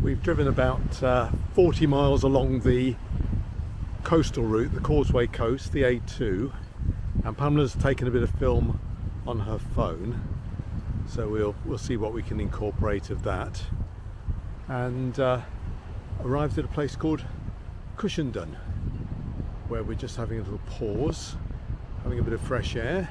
We've driven about 40 miles along the coastal route, the Causeway coast, the A2, and Pamela's taken a bit of film on her phone, so we'll see what we can incorporate of that. And arrived at a place called Cushendon, where we're just having a little pause, having a bit of fresh air.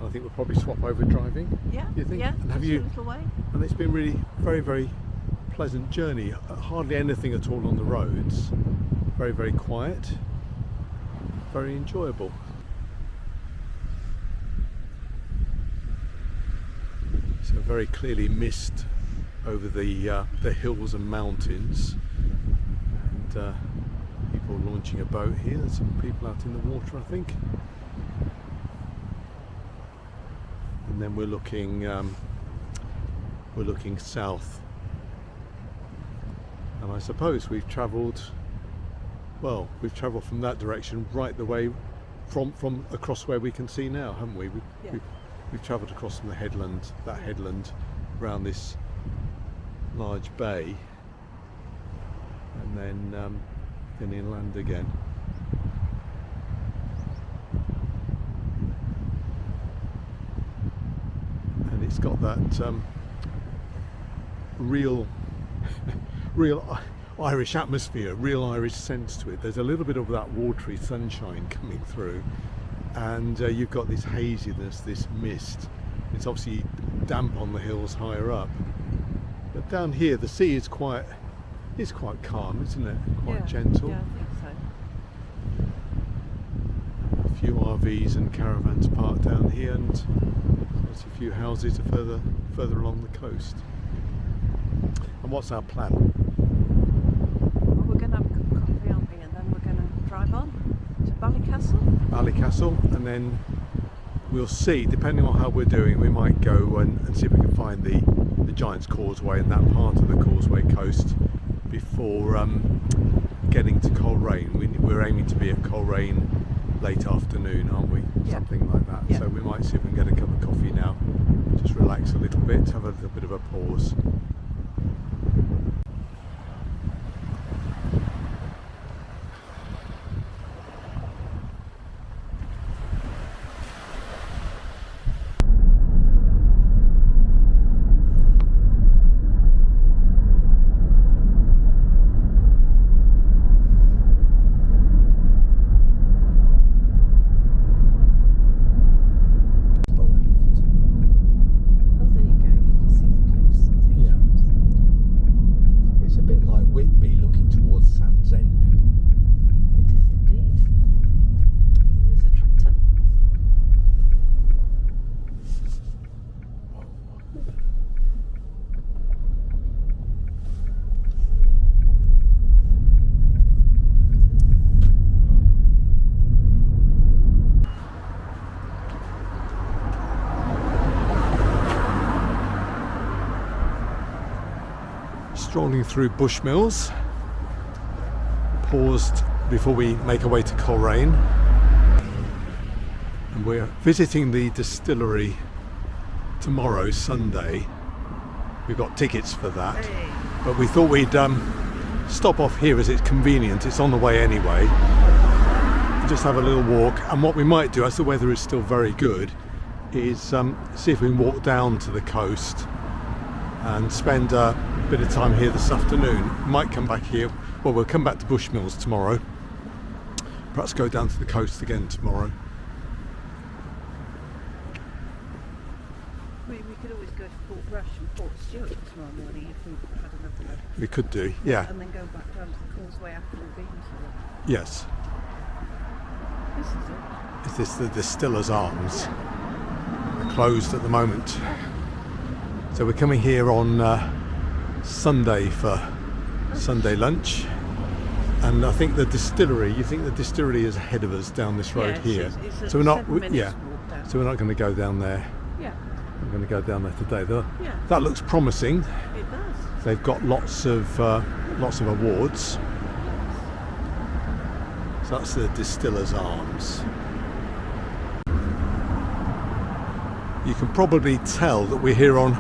I think we'll probably swap over driving. Yeah, you think? Yeah. And have you? A little way. And it's been really very, very pleasant journey. Hardly anything at all on the roads. Very, very quiet. Very enjoyable. So very clearly mist over the hills and mountains, and people launching a boat here. There's some people out in the water, I think. And then we're looking south, and I suppose we've travelled from that direction right the way from across where we can see now, haven't we? We've travelled across from the headland, that headland, around this large bay, and then inland again. And it's got that real Irish atmosphere, real Irish sense to it. There's a little bit of that watery sunshine coming through, and you've got this haziness, this mist. It's obviously damp on the hills higher up, but down here the sea is quite calm, isn't it? Quite gentle. Yeah, I think so. A few RVs and caravans parked down here, and there's a few houses further along the coast. And what's our plan? Well, we're going to have a cup of coffee, aren't we? And then we're going to drive on to Ballycastle, and then we'll see, depending on how we're doing, we might go and see if we can find the Giant's Causeway and that part of the Causeway coast before getting to Coleraine. We're aiming to be at Coleraine late afternoon, aren't we? Yeah. Something like that. Yeah. So we might see if we can get a cup of coffee now, just relax a little bit, have a little bit of a pause. Strolling through Bushmills, paused before we make our way to Coleraine, and we're visiting the Distillery tomorrow, Sunday. We've got tickets for that, but we thought we'd stop off here as it's convenient. It's on the way anyway. Just have a little walk, and what we might do, as the weather is still very good, is see if we can walk down to the coast and spend a bit of time here this afternoon. Might come back here. Well, we'll come back to Bushmills tomorrow. Perhaps go down to the coast again tomorrow. We could always go to Port Rush and Port Stewart tomorrow morning if we had another look. We could do, yeah. And then go back down to the Causeway after we've been to it. Yes. This is it. Is this the Distiller's Arms? They're closed at the moment. So we're coming here on Sunday for Sunday lunch, and I think the distillery. You think the distillery is ahead of us down this road here? It's so we're not. So we're not going to go down there. Yeah. We're going to go down there today. Yeah. That looks promising. It does. They've got lots of awards. So that's the Distiller's Arms. You can probably tell that we're here on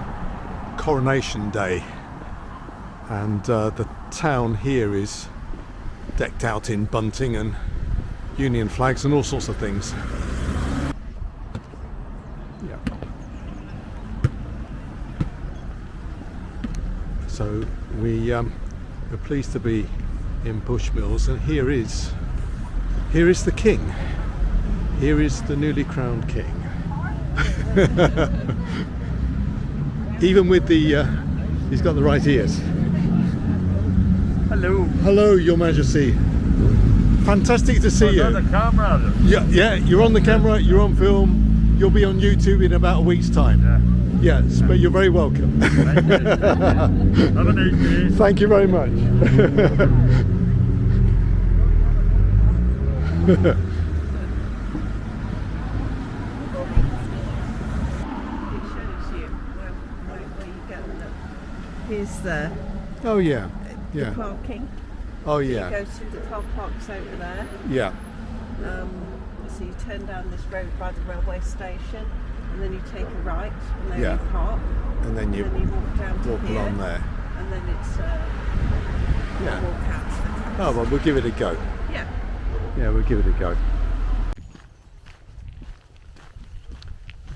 Coronation Day. And the town here is decked out in bunting and Union flags and all sorts of things. Yeah. So we're pleased to be in Bushmills, and here is the king. Here is the newly crowned king. Even with the he's got the right ears. Hello. Hello, Your Majesty. Fantastic to see you. On the camera. Yeah, you're on the camera, you're on film, you'll be on YouTube in about a week's time. Yeah. Yes, but you're very welcome. Thank you. Have a nice day. Thank you very much. Where you go. Here's the Oh yeah, yeah. parking. Oh You yeah, go through the car parks over there. yeah. So you turn down this road by the railway station, and then you take a right, and then Yeah. you park, And then you and then you walk down to walk here, along there. and then it's Yeah. walk out to the coast. Oh well, we'll give it a go. Yeah. Yeah, we'll give it a go.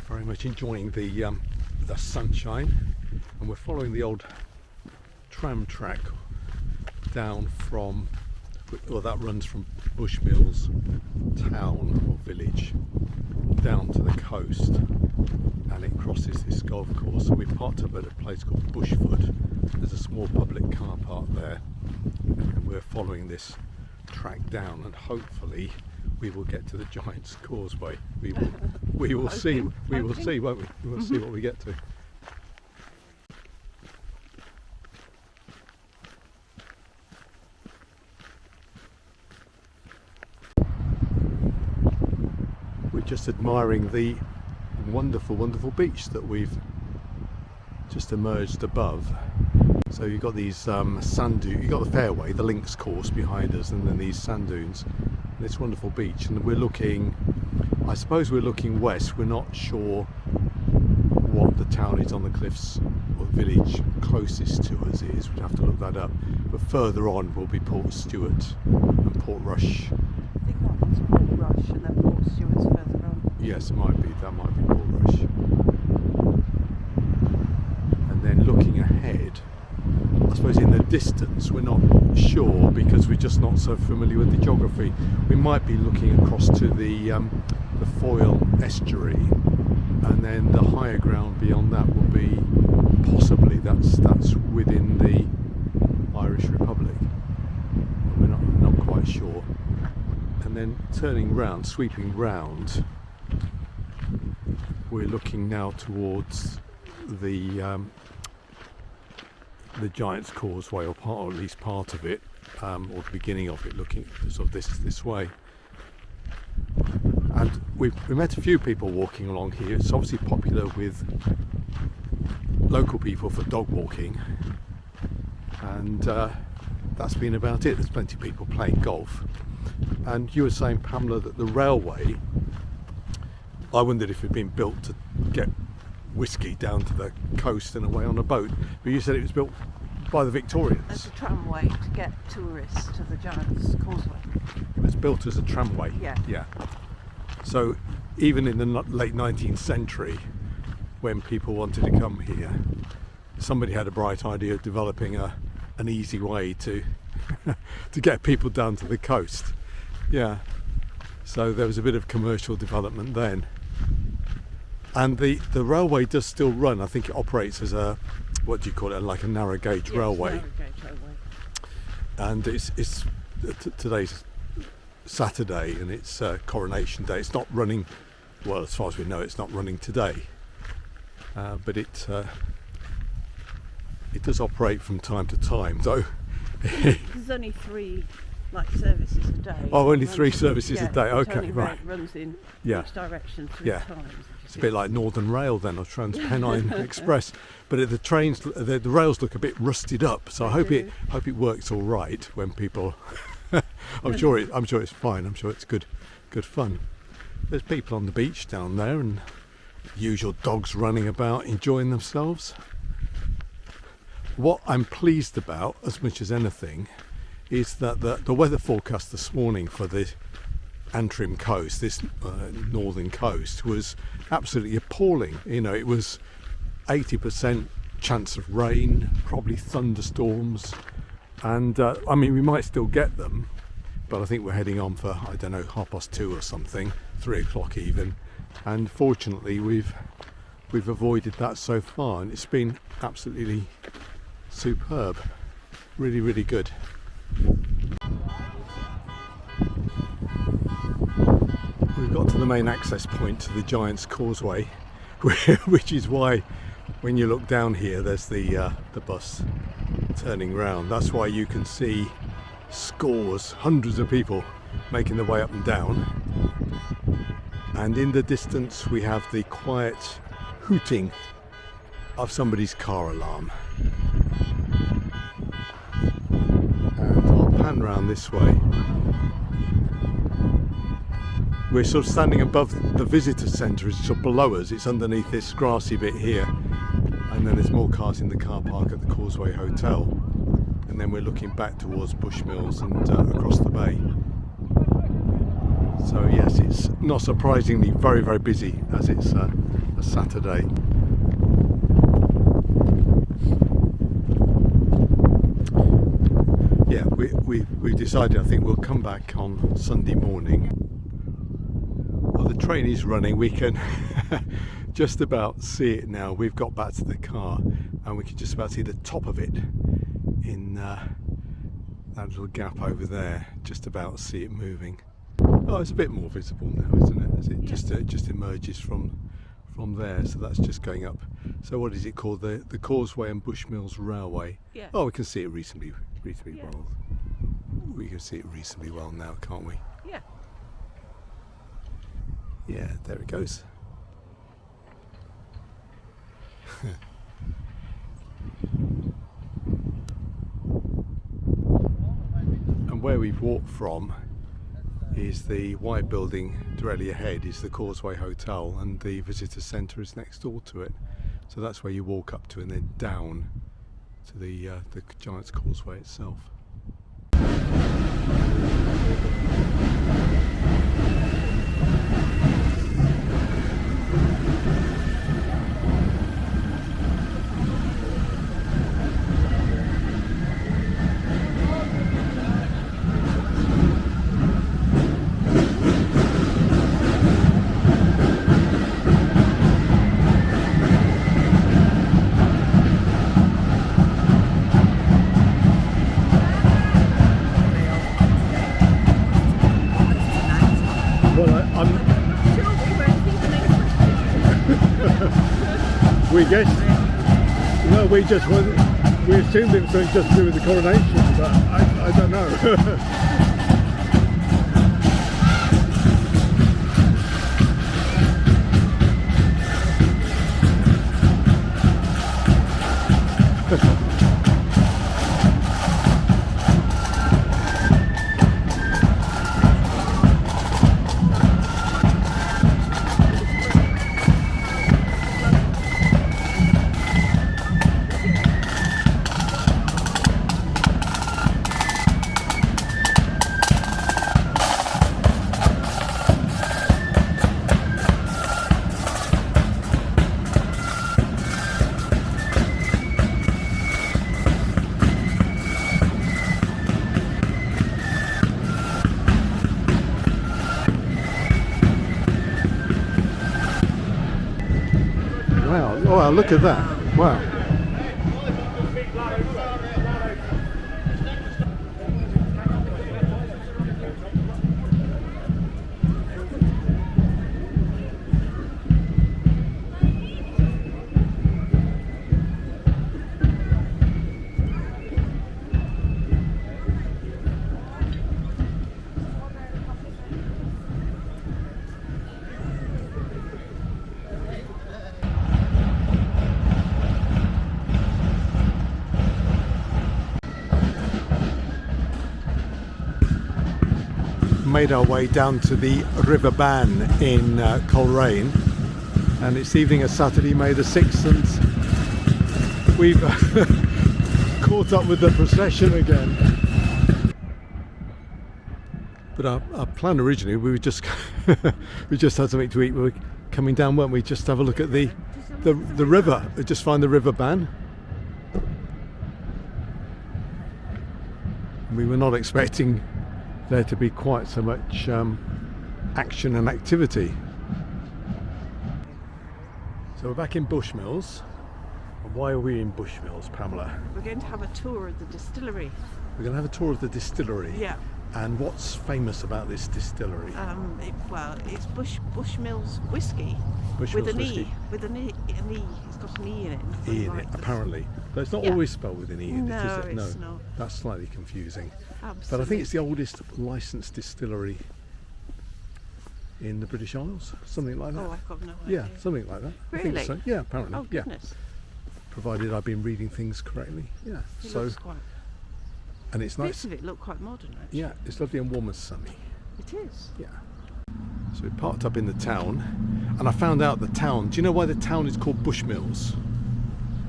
Very much enjoying the sunshine, and we're following the old tram track down from, well, that runs from Bushmills town or village down to the coast, and it crosses this golf course. So we parked up at a place called Bushfoot. There's a small public car park there, and we're following this track down, and hopefully we will get to the Giant's Causeway. We will see, won't we? We will see what we get to. We're just admiring the wonderful, wonderful beach that we've just emerged above. So you've got these sand dunes, you've got the fairway, the links course behind us, and then these sand dunes, and this wonderful beach. And we're looking, I suppose we're looking west. We're not sure what the town is on the cliffs or village closest to us is. We'd have to look that up. But further on will be Port Stewart and Portrush. I think that was Portrush, and then Port Stewart's further on. Yes, it might be. That might be Portrush. And then looking ahead, I suppose in the distance, we're not sure because we're just not so familiar with the geography. We might be looking across to the Foyle estuary, and then the higher ground beyond that will be possibly that's within the Irish Republic. We're not quite sure. And then turning round, sweeping round, we're looking now towards the Giant's Causeway, or at least part of it, or the beginning of it, looking sort of this way. And we met a few people walking along here. It's obviously popular with local people for dog walking, and that's been about it. There's plenty of people playing golf. And you were saying, Pamela, that the railway, I wondered if it had been built to get whiskey down to the coast and away on a boat, but you said it was built by the Victorians. As a tramway to get tourists to the Giant's Causeway. It was built as a tramway. Yeah. So even in the late 19th century, when people wanted to come here, somebody had a bright idea of developing an easy way to to get people down to the coast. Yeah. So there was a bit of commercial development then. And the railway does still run. I think it operates as a, what do you call it, like a narrow gauge railway. Narrow gauge railway. And it's today's Saturday, and it's Coronation Day. It's not running, well, as far as we know, it's not running today. But it does operate from time to time, though. There's only 3 services a day. Oh, only 3 services a day. Okay, only right. Runs in Yeah. each direction 3 Yeah. times. It's a bit like Northern Rail then, or Transpennine Express. But the trains, the rails look a bit rusted up. So I hope it works all right when people. I'm sure it's fine. I'm sure it's good fun. There's people on the beach down there, and usual dogs running about enjoying themselves. what I'm pleased about as much as anything is that the weather forecast this morning for the Antrim coast, this northern coast, was absolutely appalling. You know, it was 80% chance of rain, probably thunderstorms, and I mean, we might still get them, but I think we're heading on for, I don't know, 2:30 or something, 3 o'clock even, and fortunately we've avoided that so far, and it's been absolutely superb, really, really good. We've got to the main access point to the Giant's Causeway, which is why when you look down here there's the bus turning round. That's why you can see scores, hundreds of people making their way up and down, and in the distance we have the quiet hooting of somebody's car alarm. And I'll pan round this way. We're sort of standing above the visitor centre. It's sort of below us, it's underneath this grassy bit here, and then there's more cars in the car park at the Causeway Hotel, and then we're looking back towards Bushmills and across the bay. So yes, it's not surprisingly very, very busy as it's a Saturday. Yeah, we decided, I think we'll come back on Sunday morning. Well, the train is running, we can just about see it now. We've got back to the car and we can just about see the top of it in that little gap over there, just about see it moving. Oh, it's a bit more visible now, isn't it? As it just emerges from there, so that's just going up. So what is it called? The Causeway and Bushmills Railway. Yeah. Oh, we can see it reasonably well. We can see it reasonably well now, can't we? Yeah. Yeah, there it goes. And where we've walked from is the white building directly ahead is the Causeway Hotel, and the visitor centre is next door to it. So that's where you walk up to and then down to the Giant's Causeway itself. We guessed. No, we assumed it was something just to do with the coronation, but I don't know. Wow, look at that. Wow. Made our way down to the River Ban in Coleraine, and it's evening of Saturday, May the 6th, and we've caught up with the procession again. But our plan originally, we were just we just had something to eat. We were coming down, weren't we? Just have a look at the river. Just find the river ban. We were not expecting there to be quite so much action and activity. So we're back in Bushmills. And why are we in Bushmills, Pamela? We're going to have a tour of the distillery. We're going to have a tour of the distillery. Yeah. And what's famous about this distillery? It's Bushmills whiskey. Bushmills with an whiskey. E. With an E. It's got an E in it. E in it, apparently. But it's not always spelled with an E in it, is it? No, it's not. That's slightly confusing. Absolutely. But I think it's the oldest licensed distillery in the British Isles, something like that. Oh, I've got no idea. Yeah, something like that. Really? I think so. Yeah, apparently. Oh, goodness. Yeah. Provided I've been reading things correctly. Yeah. It looks quite... And it's nice. Bits of it look quite modern, actually. Yeah, it's lovely and warm and sunny. It is. Yeah. So we parked up in the town, and I found out the town. Do you know why the town is called Bushmills?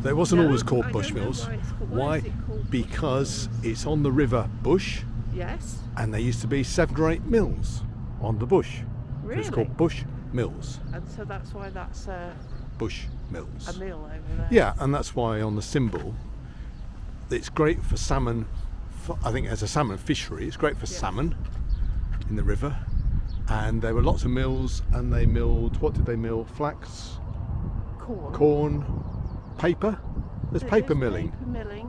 It wasn't always called Bushmills. Why is it called Because it's on the river Bush, Yes. and there used to be 7 or 8 mills on the bush. Really? So it's called Bushmills. And so that's why that's a Bushmills. mill over there. Yeah, and that's why on the symbol, it's great for salmon. I think as a salmon fishery, it's great for salmon in the river. And there were lots of mills, and they milled, what did they mill? Flax, corn, paper. There's paper milling.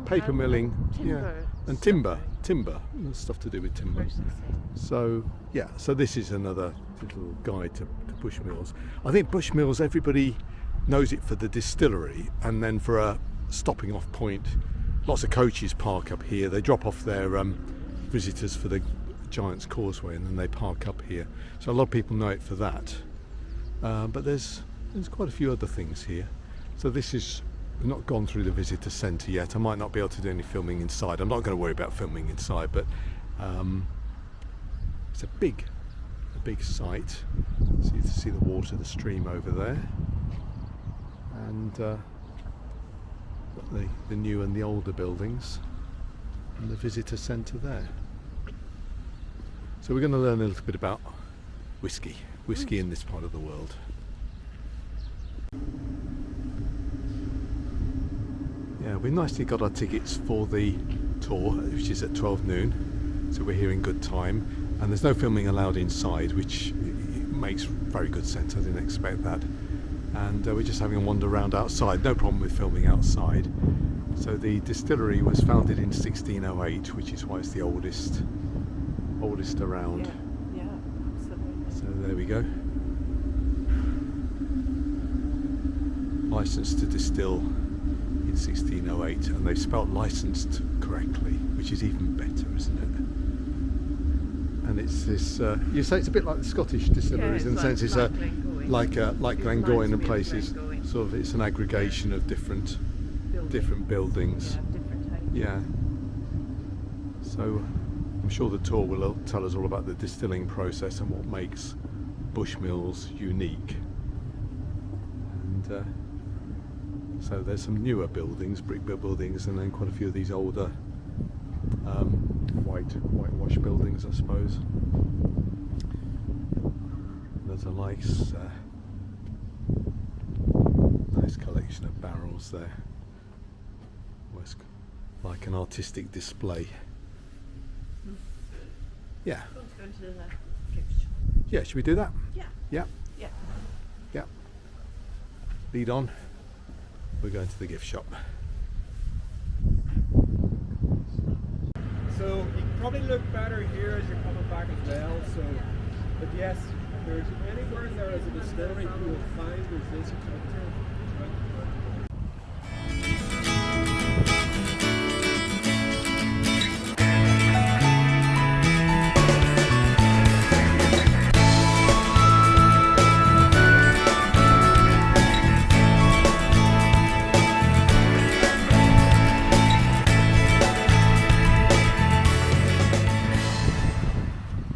Paper milling, timber, and timber. There's stuff to do with timber. So yeah, so this is another little guide to Bushmills. I think Bushmills, everybody knows it for the distillery, and then for a stopping off point. Lots of coaches park up here. They drop off their visitors for the Giant's Causeway, and then they park up here. So a lot of people know it for that. But there's quite a few other things here. So this is, we've not gone through the visitor centre yet. I might not be able to do any filming inside. I'm not going to worry about filming inside, but it's a big site. So you can see the water, the stream over there, and the new and the older buildings, and the visitor centre there. So we're going to learn a little bit about whiskey in this part of the world. Yeah, we nicely got our tickets for the tour, which is at 12 noon, so we're here in good time, and there's no filming allowed inside, which makes very good sense. I didn't expect that. And we're just having a wander around outside. No problem with filming outside. So the distillery was founded in 1608, which is why it's the oldest around. Yeah, absolutely. So there we go. Licensed to distill in 1608, and they've spelt licensed correctly, which is even better, isn't it? And it's this. You say it's a bit like the Scottish distilleries, in the sense it's like Glengoyne and places. Sort of, it's an aggregation of different buildings. Yeah. So I'm sure the tour will tell us all about the distilling process and what makes Bushmills unique. And so there's some newer buildings, brick buildings, and then quite a few of these older whitewash buildings, I suppose. There's a nice collection of barrels there. Almost like an artistic display. Yeah. Yeah, should we do that? Yeah. Lead on. We're going to the gift shop. So you can probably look better here as you're coming back as well. So, but yes, if there's anywhere there is a distillery you will find there's this culture.